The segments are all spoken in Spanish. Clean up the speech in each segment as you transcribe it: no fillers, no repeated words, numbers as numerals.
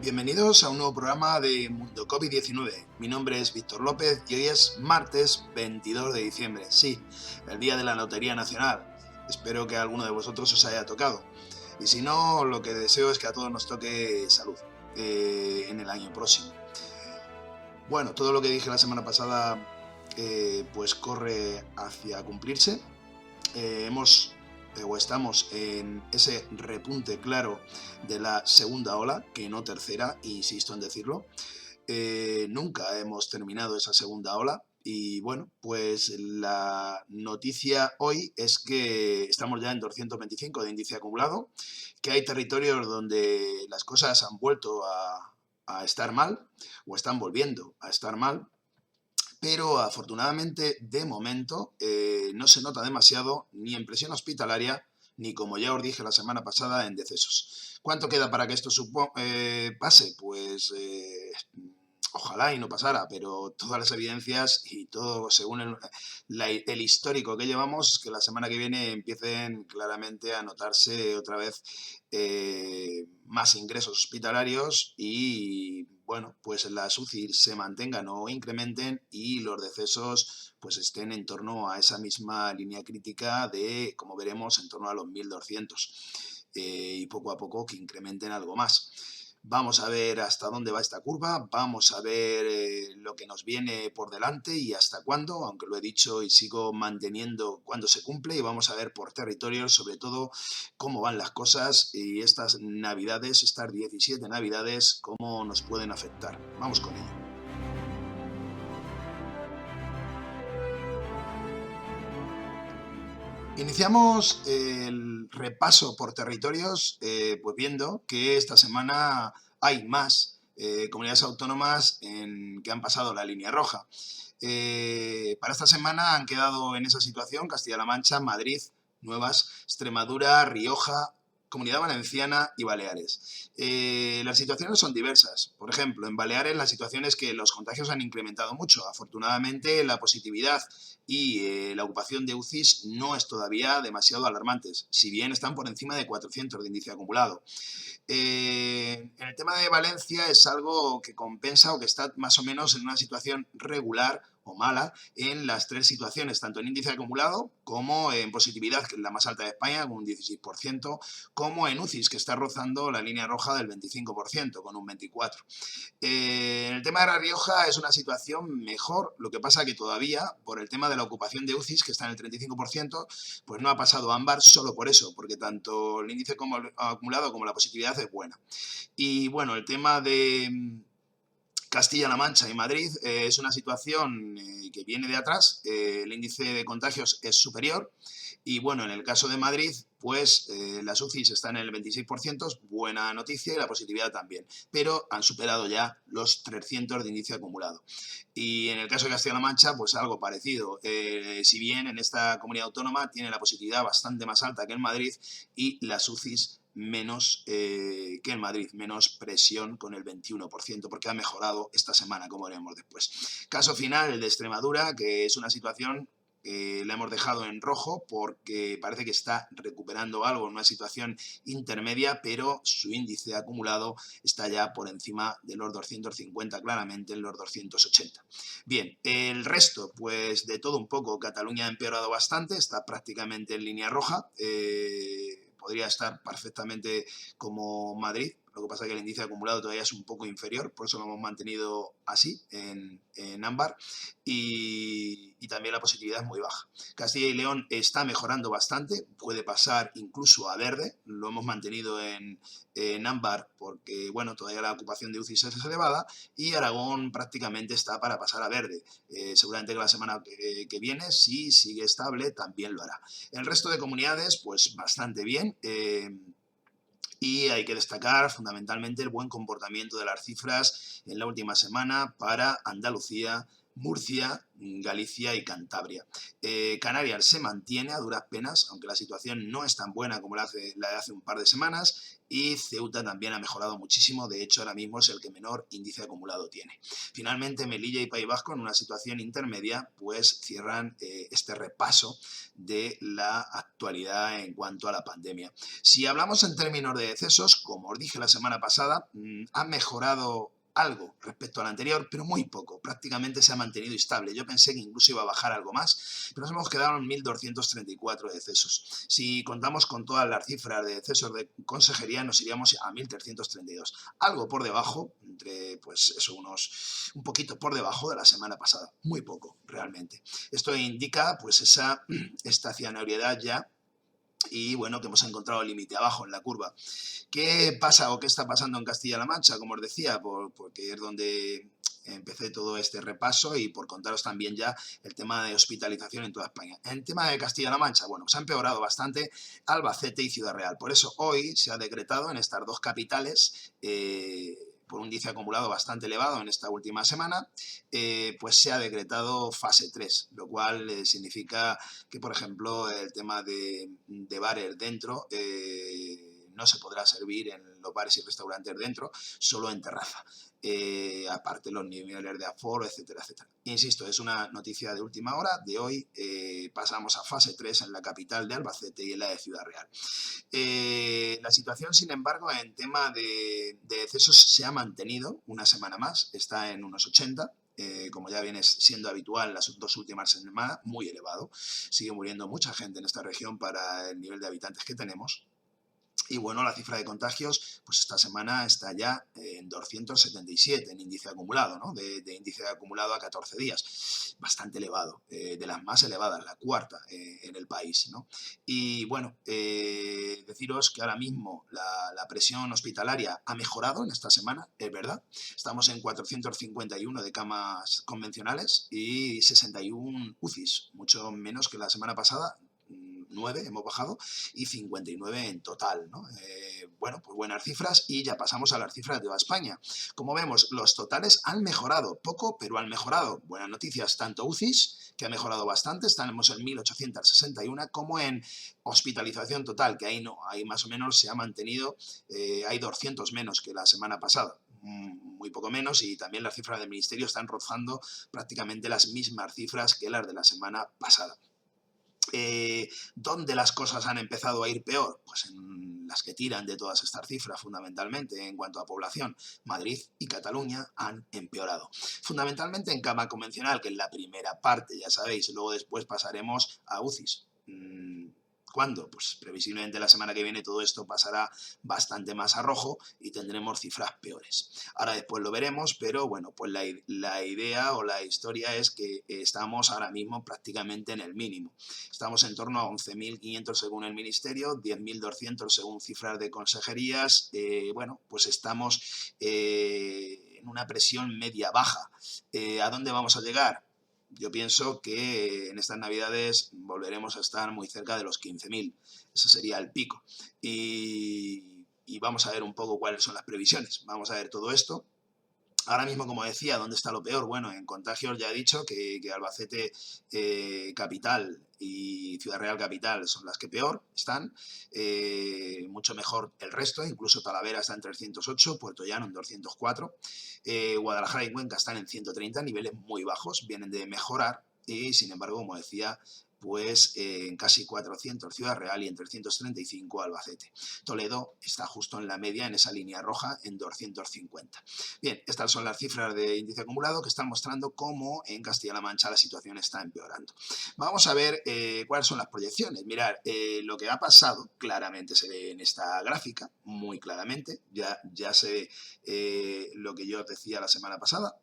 Bienvenidos a un nuevo programa de Mundo COVID-19. Mi nombre es Víctor López y hoy es martes 22 de diciembre. Sí, el día de la Lotería Nacional. Espero que a alguno de vosotros os haya tocado. Y si no, lo que deseo es que a todos nos toque salud en el año próximo. Bueno, todo lo que dije la semana pasada pues corre hacia cumplirse. Estamos en ese repunte claro de la segunda ola, que no tercera, insisto en decirlo. Nunca hemos terminado esa segunda ola y bueno, pues la noticia hoy es que estamos ya en 225 de índice acumulado, que hay territorios donde las cosas han vuelto a estar mal o están volviendo a estar mal. Pero afortunadamente, de momento, no se nota demasiado ni en presión hospitalaria, ni como ya os dije la semana pasada, en decesos. ¿Cuánto queda para que esto pase? Pues ojalá y no pasara, pero todas las evidencias y todo según el histórico que llevamos es que la semana que viene empiecen claramente a notarse otra vez más ingresos hospitalarios y bueno, pues las UCI se mantengan o incrementen y los decesos pues estén en torno a esa misma línea crítica de, como veremos, en torno a los 1.200 y poco a poco que incrementen algo más. Vamos a ver hasta dónde va esta curva, vamos a ver lo que nos viene por delante y hasta cuándo, aunque lo he dicho y sigo manteniendo cuándo se cumple, y vamos a ver por territorios sobre todo cómo van las cosas y estas navidades, estas 17 navidades, cómo nos pueden afectar. Vamos con ello. Iniciamos el repaso por territorios, pues viendo que esta semana hay más comunidades autónomas que han pasado la línea roja. Para esta semana han quedado en esa situación Castilla-La Mancha, Madrid, Nuevas, Extremadura, Rioja, Comunidad Valenciana y Baleares. Las situaciones son diversas. Por ejemplo, en Baleares la situación es que los contagios han incrementado mucho. Afortunadamente, la positividad y la ocupación de UCIs no es todavía demasiado alarmantes, si bien están por encima de 400 de índice acumulado. En el tema de Valencia es algo que compensa o que está más o menos en una situación regular o mala en las tres situaciones, tanto en índice acumulado como en positividad, que es la más alta de España, con un 16%, como en UCIs, que está rozando la línea roja del 25%, con un 24%. En el tema de La Rioja es una situación mejor, lo que pasa que todavía, por el tema de la ocupación de UCIs, que está en el 35%, pues no ha pasado a ámbar solo por eso, porque tanto el índice acumulado como la positividad es buena. Y bueno, el tema de Castilla-La Mancha y Madrid es una situación que viene de atrás, el índice de contagios es superior y bueno, en el caso de Madrid, pues las UCIs están en el 26%, es buena noticia, y la positividad también, pero han superado ya los 300 de índice acumulado. Y en el caso de Castilla-La Mancha, pues algo parecido, si bien en esta comunidad autónoma tiene la positividad bastante más alta que en Madrid y las UCIs menos que en Madrid, menos presión con el 21%, porque ha mejorado esta semana, como veremos después. Caso final, el de Extremadura, que es una situación que la hemos dejado en rojo porque parece que está recuperando algo en una situación intermedia, pero su índice acumulado está ya por encima de los 250, claramente en los 280. Bien, el resto, pues de todo un poco. Cataluña ha empeorado bastante, está prácticamente en línea roja, podría estar perfectamente como Madrid, lo que pasa es que el índice acumulado todavía es un poco inferior, por eso lo hemos mantenido así, en ámbar, y también la positividad es muy baja. Castilla y León está mejorando bastante, puede pasar incluso a verde, lo hemos mantenido en ámbar porque, bueno, todavía la ocupación de UCI es elevada, y Aragón prácticamente está para pasar a verde. Seguramente que la semana que viene, si sigue estable, también lo hará. El resto de comunidades, pues bastante bien. Y hay que destacar fundamentalmente el buen comportamiento de las cifras en la última semana para Andalucía, Murcia, Galicia y Cantabria. Canarias se mantiene a duras penas, aunque la situación no es tan buena como la de hace un par de semanas, y Ceuta también ha mejorado muchísimo, de hecho ahora mismo es el que menor índice acumulado tiene. Finalmente Melilla y País Vasco, en una situación intermedia, pues cierran este repaso de la actualidad en cuanto a la pandemia. Si hablamos en términos de decesos, como os dije la semana pasada, ha mejorado algo respecto al anterior, pero muy poco. Prácticamente se ha mantenido estable. Yo pensé que incluso iba a bajar algo más, pero nos hemos quedado en 1.234 decesos. Si contamos con todas las cifras de decesos de consejería, nos iríamos a 1.332. Algo por debajo, entre pues eso, un poquito por debajo de la semana pasada. Muy poco, realmente. Esto indica pues esa estacionariedad ya y bueno, que hemos encontrado el límite abajo en la curva. ¿Qué pasa o qué está pasando en Castilla-La Mancha? Como os decía, porque es donde empecé todo este repaso y por contaros también ya el tema de hospitalización en toda España. En tema de Castilla-La Mancha, bueno, se ha empeorado bastante Albacete y Ciudad Real. Por eso hoy se ha decretado en estas dos capitales, por un índice acumulado bastante elevado en esta última semana, pues se ha decretado fase 3, lo cual significa que, por ejemplo, el tema de bares dentro no se podrá servir en los bares y restaurantes dentro, solo en terraza. Aparte los niveles de aforo, etcétera, etcétera. Insisto, es una noticia de última hora, de hoy pasamos a fase 3 en la capital de Albacete y en la de Ciudad Real. La situación, sin embargo, en tema de decesos se ha mantenido una semana más, está en unos 80, como ya viene siendo habitual las dos últimas semanas, muy elevado. Sigue muriendo mucha gente en esta región para el nivel de habitantes que tenemos. Y bueno, la cifra de contagios, pues esta semana está ya en 277 en índice acumulado, ¿no? De índice acumulado a 14 días. Bastante elevado, de las más elevadas, la cuarta en el país, ¿no? Y bueno, deciros que ahora mismo la presión hospitalaria ha mejorado en esta semana, es verdad. Estamos en 451 de camas convencionales y 61 UCIs, mucho menos que la semana pasada. 9 hemos bajado y 59 en total, ¿no? Bueno, pues buenas cifras y ya pasamos a las cifras de toda España. Como vemos, los totales han mejorado, poco, pero han mejorado. Buenas noticias, tanto UCIs, que ha mejorado bastante, estamos en 1.861, como en hospitalización total, que ahí no, ahí más o menos se ha mantenido, hay 200 menos que la semana pasada. Muy poco menos, y también las cifras del Ministerio están rozando prácticamente las mismas cifras que las de la semana pasada. ¿Dónde las cosas han empezado a ir peor? Pues en las que tiran de todas estas cifras, fundamentalmente en cuanto a población. Madrid y Cataluña han empeorado. Fundamentalmente en cama convencional, que es la primera parte, ya sabéis, luego después pasaremos a UCIs. ¿Cuándo? Pues previsiblemente la semana que viene todo esto pasará bastante más a rojo y tendremos cifras peores. Ahora después lo veremos, pero bueno, pues la idea o la historia es que estamos ahora mismo prácticamente en el mínimo. Estamos en torno a 11.500 según el Ministerio, 10.200 según cifras de consejerías. Bueno, pues estamos en una presión media-baja. ¿A dónde vamos a llegar? Yo pienso que en estas navidades volveremos a estar muy cerca de los 15.000. Ese sería el pico. Y vamos a ver un poco cuáles son las previsiones. Vamos a ver todo esto. Ahora mismo, como decía, ¿dónde está lo peor? Bueno, en contagios ya he dicho que Albacete capital y Ciudad Real capital son las que peor están. Mucho mejor el resto, incluso Talavera está en 308, Puerto Llano en 204. Guadalajara y Cuenca están en 130, niveles muy bajos, vienen de mejorar y, sin embargo, como decía, pues en casi 400 Ciudad Real y en 335 Albacete. Toledo está justo en la media, en esa línea roja, en 250. Bien, estas son las cifras de índice acumulado que están mostrando cómo en Castilla-La Mancha la situación está empeorando. Vamos a ver cuáles son las proyecciones. Mirad, lo que ha pasado claramente se ve en esta gráfica, muy claramente. Ya se ve lo que yo os decía la semana pasada.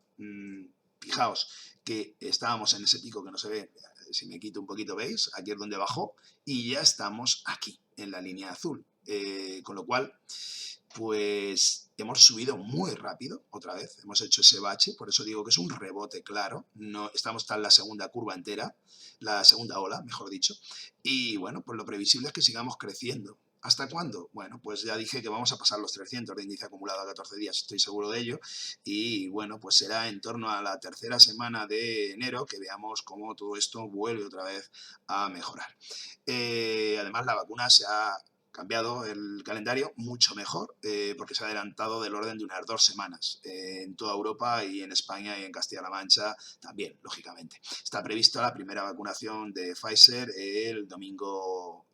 Fijaos que estábamos en ese pico que no se ve. Si me quito un poquito, veis, aquí es donde bajó y ya estamos aquí, en la línea azul. Con lo cual, pues hemos subido muy rápido, otra vez, hemos hecho ese bache, por eso digo que es un rebote claro, no, estamos en la segunda curva entera, la segunda ola, mejor dicho, y bueno, pues lo previsible es que sigamos creciendo. ¿Hasta cuándo? Bueno, pues ya dije que vamos a pasar los 300 de índice acumulado a 14 días, estoy seguro de ello. Y bueno, pues será en torno a la tercera semana de enero que veamos cómo todo esto vuelve otra vez a mejorar. Además, la vacuna se ha cambiado el calendario mucho mejor porque se ha adelantado del orden de unas 2 semanas en toda Europa y en España y en Castilla-La Mancha también, lógicamente. Está prevista la primera vacunación de Pfizer el domingo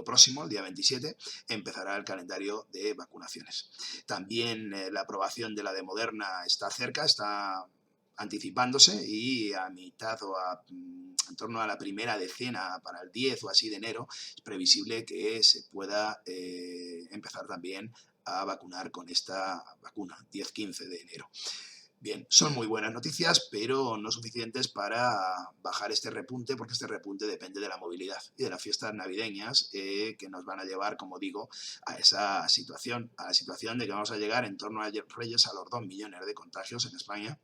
próximo, el día 27, empezará el calendario de vacunaciones. También la aprobación de la de Moderna está cerca, está anticipándose y a mitad o en torno a la primera decena, para el 10 o así de enero, es previsible que se pueda empezar también a vacunar con esta vacuna, 10-15 de enero. Bien, son muy buenas noticias, pero no suficientes para bajar este repunte, porque este repunte depende de la movilidad y de las fiestas navideñas que nos van a llevar, como digo, a esa situación, a la situación de que vamos a llegar en torno a Reyes a los 2 millones de contagios en España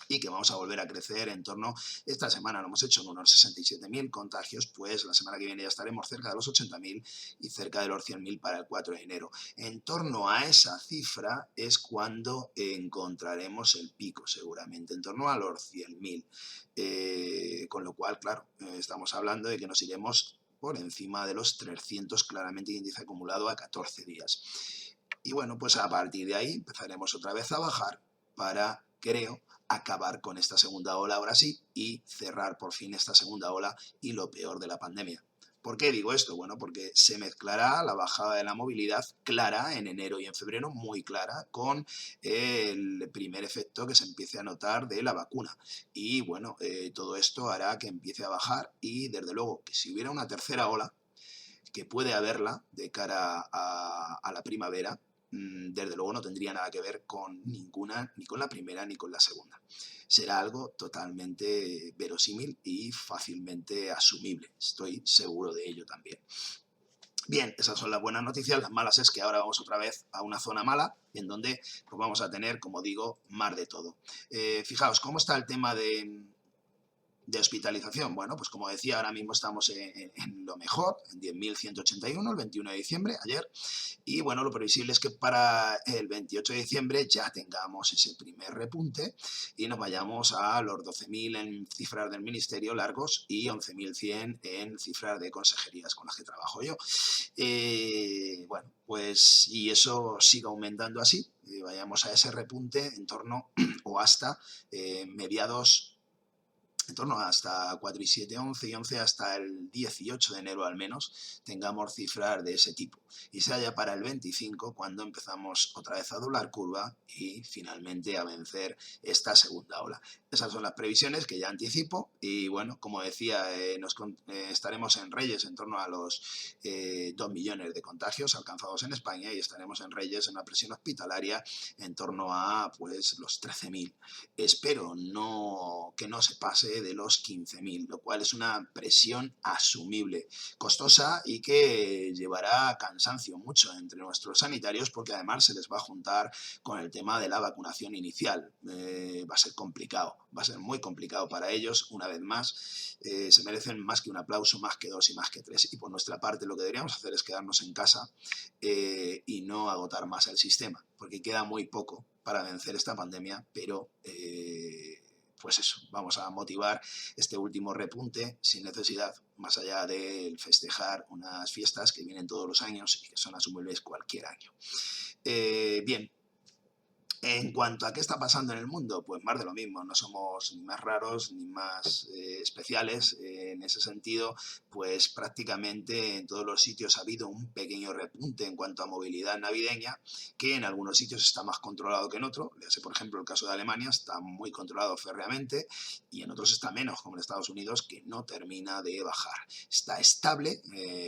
y que vamos a volver a crecer en torno, esta semana lo hemos hecho en unos 67.000 contagios, pues la semana que viene ya estaremos cerca de los 80.000 y cerca de los 100.000 para el 4 de enero. En torno a esa cifra es cuando encontraremos el pico, seguramente, en torno a los 100.000. Con lo cual, claro, estamos hablando de que nos iremos por encima de los 300 claramente índice acumulado a 14 días. Y bueno, pues a partir de ahí empezaremos otra vez a bajar para, creo, acabar con esta segunda ola ahora sí y cerrar por fin esta segunda ola y lo peor de la pandemia. ¿Por qué digo esto? Bueno, porque se mezclará la bajada de la movilidad clara en enero y en febrero, muy clara, con el primer efecto que se empiece a notar de la vacuna. Y bueno, todo esto hará que empiece a bajar y desde luego que si hubiera una tercera ola, que puede haberla de cara a la primavera, desde luego no tendría nada que ver con ninguna, ni con la primera ni con la segunda. Será algo totalmente verosímil y fácilmente asumible. Estoy seguro de ello también. Bien, esas son las buenas noticias. Las malas es que ahora vamos otra vez a una zona mala, en donde pues vamos a tener, como digo, más de todo. Fijaos, ¿cómo está el tema de hospitalización? Bueno, pues como decía, ahora mismo estamos en lo mejor, en 10.181, el 21 de diciembre, ayer, y bueno, lo previsible es que para el 28 de diciembre ya tengamos ese primer repunte y nos vayamos a los 12.000 en cifras del ministerio largos y 11.100 en cifras de consejerías con las que trabajo yo. Bueno, pues y eso siga aumentando así, vayamos a ese repunte en torno o hasta mediados, en torno hasta 4 y 7, 11 y 11 hasta el 18 de enero al menos, tengamos cifras de ese tipo. Y sea ya para el 25 cuando empezamos otra vez a doblar curva y finalmente a vencer esta segunda ola. Esas son las previsiones que ya anticipo y bueno, como decía, estaremos en Reyes en torno a los 2 millones de contagios alcanzados en España y estaremos en Reyes en una presión hospitalaria en torno a pues los 13.000. Espero que no se pase de los 15.000, lo cual es una presión asumible, costosa y que llevará cansancio mucho entre nuestros sanitarios porque además se les va a juntar con el tema de la vacunación inicial. Va a ser complicado, va a ser muy complicado para ellos, una vez más. Se merecen más que un aplauso, más que dos y más que tres. Y por nuestra parte lo que deberíamos hacer es quedarnos en casa y no agotar más el sistema, porque queda muy poco para vencer esta pandemia, pero pues eso, vamos a motivar este último repunte sin necesidad, más allá de festejar unas fiestas que vienen todos los años y que son asumibles cualquier año. Bien. En cuanto a qué está pasando en el mundo, pues más de lo mismo, no somos ni más raros ni más especiales. En ese sentido, pues prácticamente en todos los sitios ha habido un pequeño repunte en cuanto a movilidad navideña, que en algunos sitios está más controlado que en otros. Léase, por ejemplo, el caso de Alemania, está muy controlado férreamente, y en otros está menos, como en Estados Unidos, que no termina de bajar. Está estable,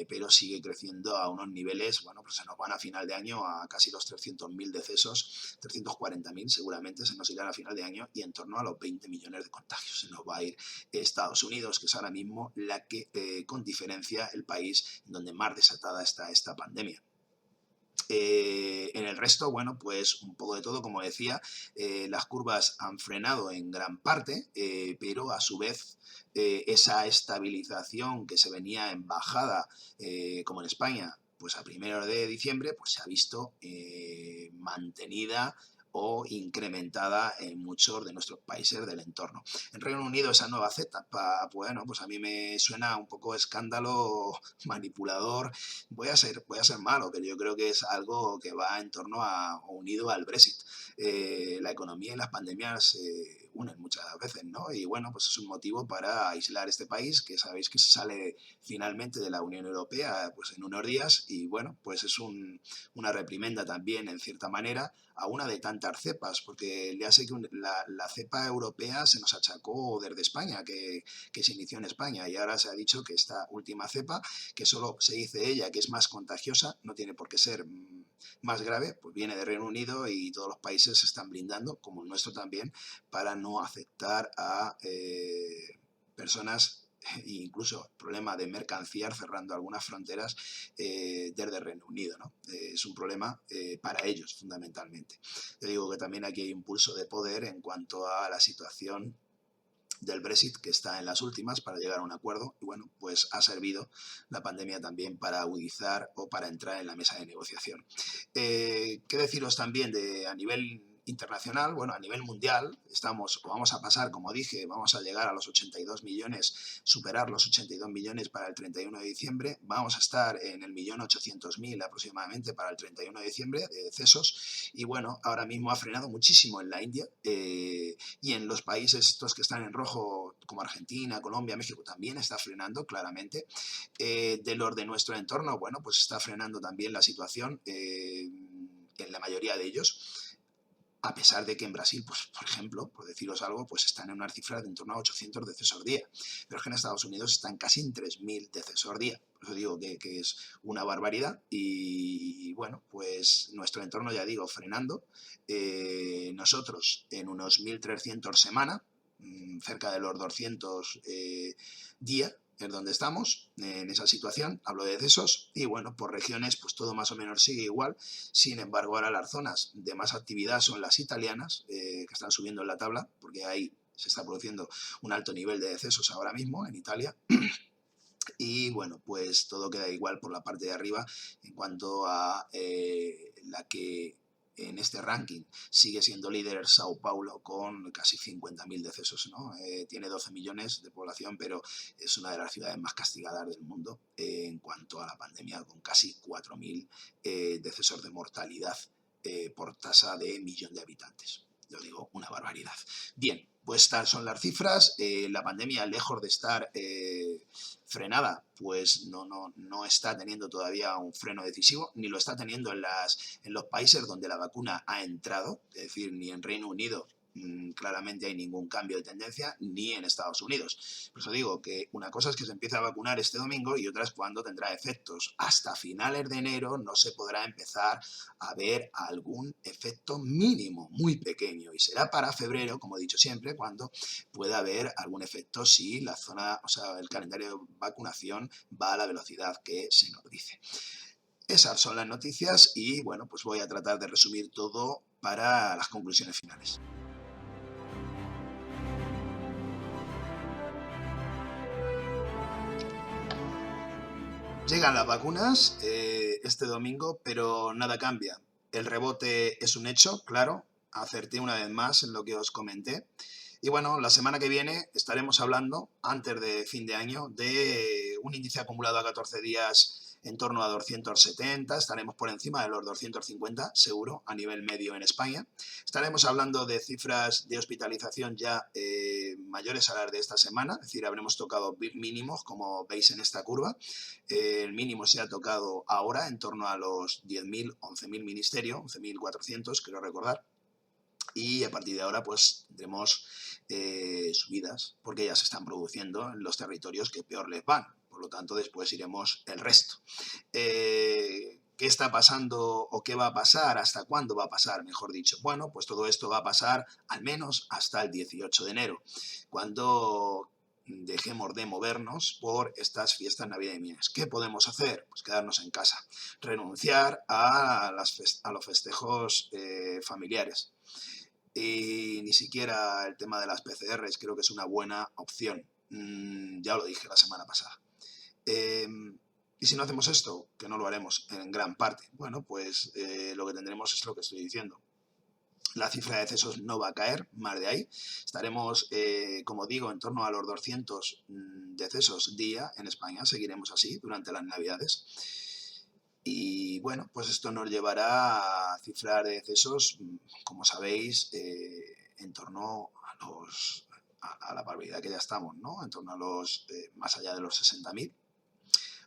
pero sigue creciendo a unos niveles, bueno, pues se nos van a final de año a casi los 300.000 decesos, 340.000 seguramente se nos irán a final de año y en torno a los 20 millones de contagios. Se nos va a ir Estados Unidos, que es ahora mismo la que, con diferencia, el país donde más desatada está esta pandemia. En el resto, bueno, pues un poco de todo, como decía, las curvas han frenado en gran parte, pero a su vez esa estabilización que se venía en bajada, como en España, pues a 1 de diciembre pues se ha visto mantenida o incrementada en muchos de nuestros países del entorno. En Reino Unido esa nueva cepa, bueno, pues a mí me suena un poco escándalo manipulador. Voy a ser malo, pero yo creo que es algo que va en torno a, o unido al Brexit. La economía y las pandemias se unen muchas veces, ¿no? Y bueno, pues es un motivo para aislar este país, que sabéis que sale finalmente de la Unión Europea pues en unos días, y bueno, pues es una reprimenda también en cierta manera a una de tantas cepas, porque ya sé que la cepa europea se nos achacó desde España, que se inició en España, y ahora se ha dicho que esta última cepa, que solo se dice ella que es más contagiosa, no tiene por qué ser más grave, pues viene de Reino Unido, y todos los países se están blindando, como el nuestro también, para no afectar a personas, incluso problema de mercancías cerrando algunas fronteras desde Reino Unido, ¿no? Es un problema para ellos fundamentalmente. Yo digo que también aquí hay un pulso de poder en cuanto a la situación del Brexit, que está en las últimas para llegar a un acuerdo, y bueno, pues ha servido la pandemia también para agudizar o para entrar en la mesa de negociación. ¿Qué deciros también a nivel internacional? Bueno, a nivel mundial vamos a pasar, como dije, vamos a llegar a los 82 millones, superar los 82 millones para el 31 de diciembre, vamos a estar en el 1.800.000 aproximadamente para el 31 de diciembre de decesos, y bueno, ahora mismo ha frenado muchísimo en la India, y en los países estos que están en rojo, como Argentina, Colombia, México, también está frenando claramente. De los de nuestro entorno, bueno, pues está frenando también la situación en la mayoría de ellos. A pesar de que en Brasil, pues, por ejemplo, por deciros algo, pues están en una cifra de en torno a 800 decesos día. Pero es que en Estados Unidos están casi en 3.000 decesos día. Por eso digo que es una barbaridad. Y bueno, pues nuestro entorno, ya digo, frenando. Nosotros en unos 1.300 semana, cerca de los 200 día, es donde estamos, en esa situación, hablo de decesos, y bueno, por regiones pues todo más o menos sigue igual. Sin embargo, ahora las zonas de más actividad son las italianas, que están subiendo en la tabla, porque ahí se está produciendo un alto nivel de decesos ahora mismo en Italia. Y bueno, pues todo queda igual por la parte de arriba en cuanto a la que en este ranking sigue siendo líder Sao Paulo con casi 50.000 decesos, ¿no? Tiene 12 millones de población, pero es una de las ciudades más castigadas del mundo en cuanto a la pandemia, con casi 4.000 decesos de mortalidad por tasa de millón de habitantes. Yo digo, una barbaridad. Bien, pues estas son las cifras. La pandemia, lejos de estar frenada, pues no está teniendo todavía un freno decisivo, ni lo está teniendo en los países donde la vacuna ha entrado, es decir, ni en Reino Unido claramente hay ningún cambio de tendencia, ni en Estados Unidos. Por eso digo que una cosa es que se empiece a vacunar este domingo y otra es cuando tendrá efectos. Hasta finales de enero no se podrá empezar a ver algún efecto mínimo, muy pequeño, y será para febrero, como he dicho siempre, cuando pueda haber algún efecto si la zona, o sea, el calendario de vacunación va a la velocidad que se nos dice. Esas son las noticias y bueno, pues voy a tratar de resumir todo para las conclusiones finales. Llegan las vacunas este domingo, pero nada cambia. El rebote es un hecho, claro. Acerté una vez más en lo que os comenté. Y bueno, la semana que viene estaremos hablando, antes de fin de año, de un índice acumulado a 14 días en torno a 270. Estaremos por encima de los 250, seguro, a nivel medio en España. Estaremos hablando de cifras de hospitalización ya mayores a las de esta semana, es decir, habremos tocado mínimos, como veis en esta curva. El mínimo se ha tocado ahora en torno a los 10.000, 11.000 ministerios, 11.400, quiero recordar. Y a partir de ahora pues tendremos subidas, porque ya se están produciendo en los territorios que peor les van. Por lo tanto, después iremos el resto. ¿Qué está pasando o qué va a pasar? ¿Hasta cuándo va a pasar, mejor dicho? Bueno, pues todo esto va a pasar al menos hasta el 18 de enero, cuando dejemos de movernos por estas fiestas navideñas. ¿Qué podemos hacer? Pues quedarnos en casa, renunciar a los festejos familiares. Y ni siquiera el tema de las PCRs creo que es una buena opción. Ya lo dije la semana pasada. Y si no hacemos esto, que no lo haremos en gran parte, bueno, pues lo que tendremos es lo que estoy diciendo. La cifra de decesos no va a caer, más de ahí. Estaremos, como digo, en torno a los 200 decesos día en España. Seguiremos así durante las Navidades. Y bueno, pues esto nos llevará a cifrar de decesos, como sabéis, en torno a la barbaridad que ya estamos, ¿no? En torno a los, más allá de los 60.000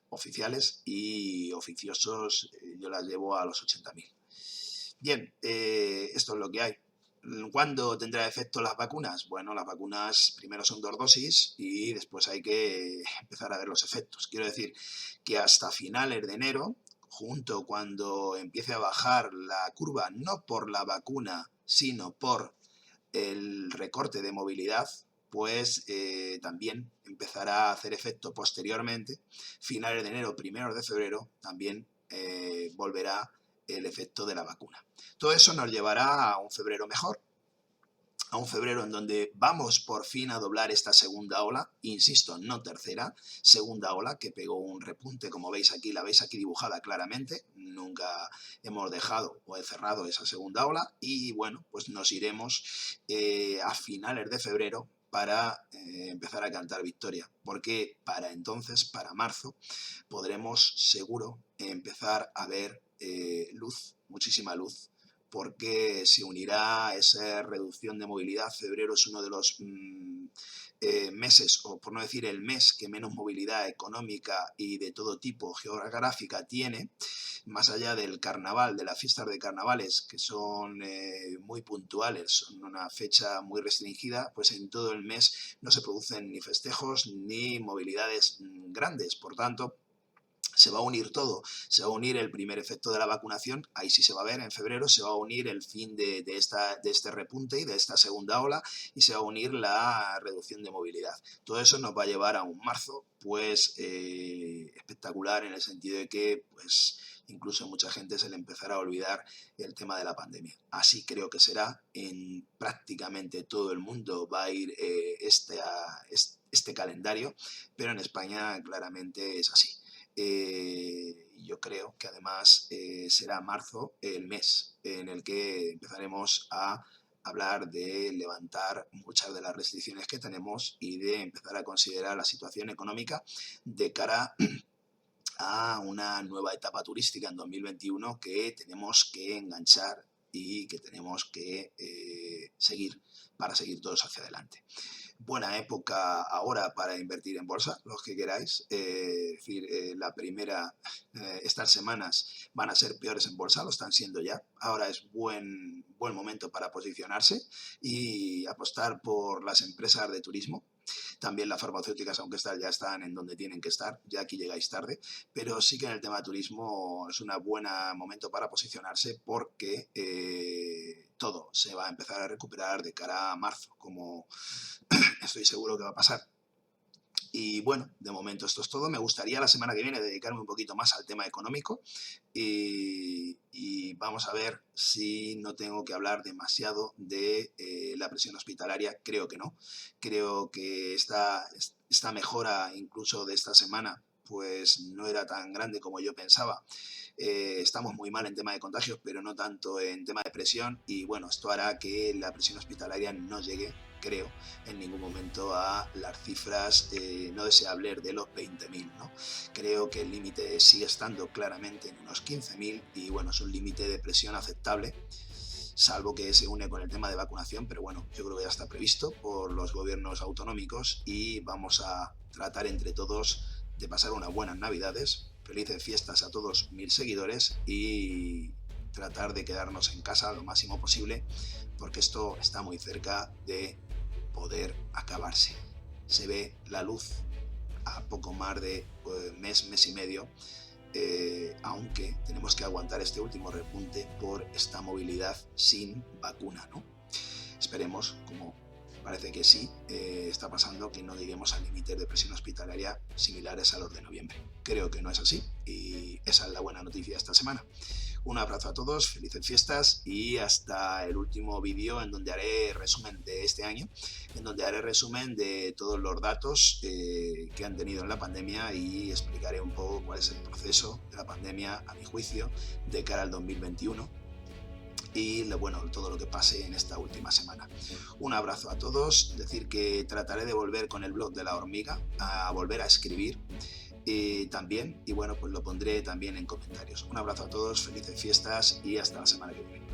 oficiales, y oficiosos yo las llevo a los 80.000. Bien, esto es lo que hay. ¿Cuándo tendrá efecto las vacunas? Bueno, las vacunas primero son 2 dosis y después hay que empezar a ver los efectos. Quiero decir que hasta finales de enero, cuando empiece a bajar la curva, no por la vacuna, sino por el recorte de movilidad, pues también empezará a hacer efecto posteriormente. Finales de enero, primeros de febrero, también volverá el efecto de la vacuna. Todo eso nos llevará a un febrero mejor, a un febrero en donde vamos por fin a doblar esta segunda ola, insisto, no tercera, segunda ola que pegó un repunte, como veis aquí, la veis aquí dibujada claramente, nunca hemos dejado o he cerrado esa segunda ola, y bueno, pues nos iremos a finales de febrero para empezar a cantar victoria, porque para entonces, para marzo, podremos seguro empezar a ver luz, muchísima luz, porque se unirá esa reducción de movilidad. Febrero es uno de los meses, o por no decir el mes, que menos movilidad económica y de todo tipo geográfica tiene, más allá del carnaval, de las fiestas de carnavales, que son muy puntuales, son una fecha muy restringida, pues en todo el mes no se producen ni festejos ni movilidades grandes. Por tanto, se va a unir todo, se va a unir el primer efecto de la vacunación, ahí sí se va a ver en febrero, se va a unir el fin de este repunte y de esta segunda ola, y se va a unir la reducción de movilidad. Todo eso nos va a llevar a un marzo pues espectacular, en el sentido de que pues incluso a mucha gente se le empezará a olvidar el tema de la pandemia. Así creo que será, en prácticamente todo el mundo va a ir este calendario, pero en España claramente es así. Yo creo que además será marzo el mes en el que empezaremos a hablar de levantar muchas de las restricciones que tenemos y de empezar a considerar la situación económica de cara a una nueva etapa turística en 2021 que tenemos que enganchar y que tenemos que seguir para seguir todos hacia adelante. Buena época ahora para invertir en bolsa, los que queráis. Es decir, estas semanas van a ser peores en bolsa, lo están siendo ya. Ahora es buen momento para posicionarse y apostar por las empresas de turismo. También las farmacéuticas, aunque ya están en donde tienen que estar, ya aquí llegáis tarde, pero sí que en el tema de turismo es un buen momento para posicionarse, porque todo se va a empezar a recuperar de cara a marzo, como estoy seguro que va a pasar. Y bueno, de momento esto es todo. Me gustaría la semana que viene dedicarme un poquito más al tema económico y vamos a ver si no tengo que hablar demasiado de la presión hospitalaria. Creo que no. Creo que esta mejora incluso de esta semana pues no era tan grande como yo pensaba. Estamos muy mal en tema de contagios, pero no tanto en tema de presión, y bueno, esto hará que la presión hospitalaria no llegue, creo, en ningún momento a las cifras no deseables de los 20.000, ¿no? Creo que el límite sigue estando claramente en unos 15.000 y bueno, es un límite de presión aceptable, salvo que se une con el tema de vacunación, pero bueno, yo creo que ya está previsto por los gobiernos autonómicos y vamos a tratar entre todos de pasar unas buenas Navidades. Felices fiestas a todos mis seguidores y tratar de quedarnos en casa lo máximo posible, porque esto está muy cerca de poder acabarse. Se ve la luz a poco más de mes y medio, aunque tenemos que aguantar este último repunte por esta movilidad sin vacuna, ¿no? Esperemos, como parece que sí está pasando, que no lleguemos a límites de presión hospitalaria similares a los de noviembre. Creo que no es así y esa es la buena noticia esta semana. Un abrazo a todos, felices fiestas y hasta el último vídeo en donde haré resumen de este año, en donde haré resumen de todos los datos que han tenido en la pandemia y explicaré un poco cuál es el proceso de la pandemia, a mi juicio, de cara al 2021 y bueno, todo lo que pase en esta última semana. Un abrazo a todos, decir que trataré de volver con el blog de la hormiga, a volver a escribir también, y bueno, pues lo pondré también en comentarios. Un abrazo a todos, felices fiestas y hasta la semana que viene.